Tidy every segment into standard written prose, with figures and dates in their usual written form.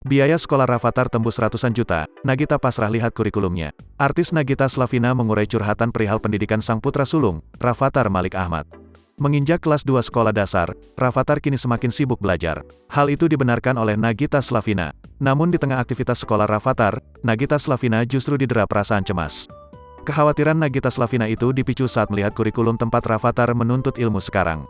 Biaya sekolah Rafathar tembus ratusan juta, Nagita pasrah lihat kurikulumnya. Artis Nagita Slavina mengurai curhatan perihal pendidikan sang putra sulung, Rafathar Malik Ahmad. Menginjak kelas 2 sekolah dasar, Rafathar kini semakin sibuk belajar. Hal itu dibenarkan oleh Nagita Slavina. Namun di tengah aktivitas sekolah Rafathar, Nagita Slavina justru didera perasaan cemas. Kekhawatiran Nagita Slavina itu dipicu saat melihat kurikulum tempat Rafathar menuntut ilmu sekarang.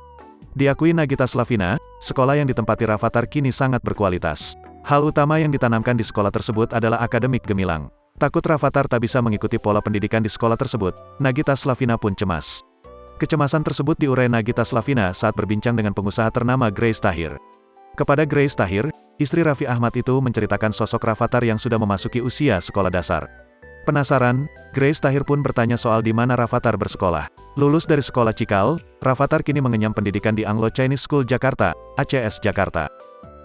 Diakui Nagita Slavina, sekolah yang ditempati Rafathar kini sangat berkualitas. Hal utama yang ditanamkan di sekolah tersebut adalah akademik gemilang. Takut Rafathar tak bisa mengikuti pola pendidikan di sekolah tersebut, Nagita Slavina pun cemas. Kecemasan tersebut diurai Nagita Slavina saat berbincang dengan pengusaha ternama Grace Tahir. Kepada Grace Tahir, istri Raffi Ahmad itu menceritakan sosok Rafathar yang sudah memasuki usia sekolah dasar. Penasaran, Grace Tahir pun bertanya soal di mana Rafathar bersekolah. Lulus dari sekolah Cikal, Rafathar kini mengenyam pendidikan di Anglo Chinese School Jakarta, ACS Jakarta.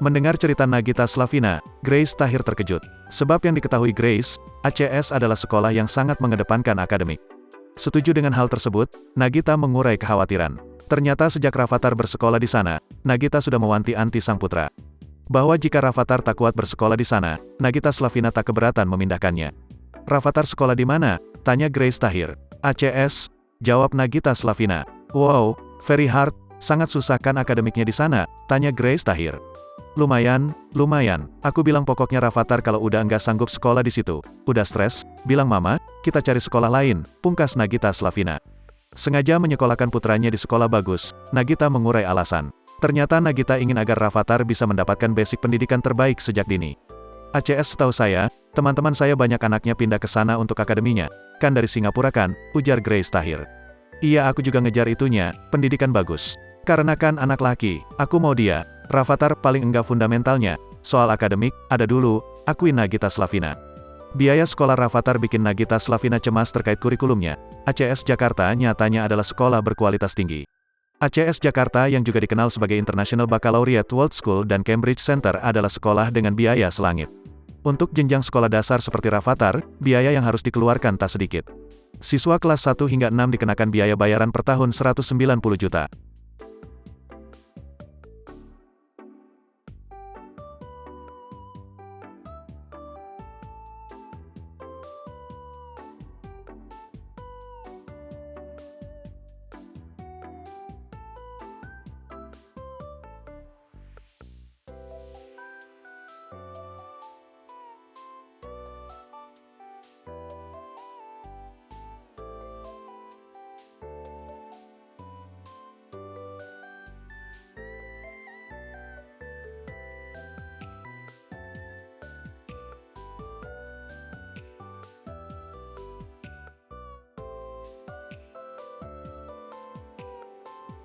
Mendengar cerita Nagita Slavina, Grace Tahir terkejut. Sebab yang diketahui Grace, ACS adalah sekolah yang sangat mengedepankan akademik. Setuju dengan hal tersebut, Nagita mengurai kekhawatiran. Ternyata sejak Rafathar bersekolah di sana, Nagita sudah mewanti-wanti sang putra. Bahwa jika Rafathar tak kuat bersekolah di sana, Nagita Slavina tak keberatan memindahkannya. Rafathar sekolah di mana? Tanya Grace Tahir. ACS, jawab Nagita Slavina. Wow, very hard, sangat susah kan akademiknya di sana? Tanya Grace Tahir. Lumayan. Aku bilang pokoknya Rafathar kalau udah enggak sanggup sekolah di situ, udah stres, bilang mama, kita cari sekolah lain, pungkas Nagita Slavina. Sengaja menyekolahkan putranya di sekolah bagus, Nagita mengurai alasan. Ternyata Nagita ingin agar Rafathar bisa mendapatkan basic pendidikan terbaik sejak dini. ACS setahu saya, teman-teman saya banyak anaknya pindah ke sana untuk akademinya, kan dari Singapura kan, ujar Grace Tahir. Iya aku juga ngejar itunya, pendidikan bagus. Karena kan anak laki, aku mau dia. Rafathar paling enggak fundamentalnya, soal akademik, ada dulu, akui Nagita Slavina. Biaya sekolah Rafathar bikin Nagita Slavina cemas terkait kurikulumnya. ACS Jakarta nyatanya adalah sekolah berkualitas tinggi. ACS Jakarta yang juga dikenal sebagai International Baccalaureate World School dan Cambridge Center adalah sekolah dengan biaya selangit. Untuk jenjang sekolah dasar seperti Rafathar, biaya yang harus dikeluarkan tak sedikit. Siswa kelas 1 hingga 6 dikenakan biaya bayaran per tahun 190 juta.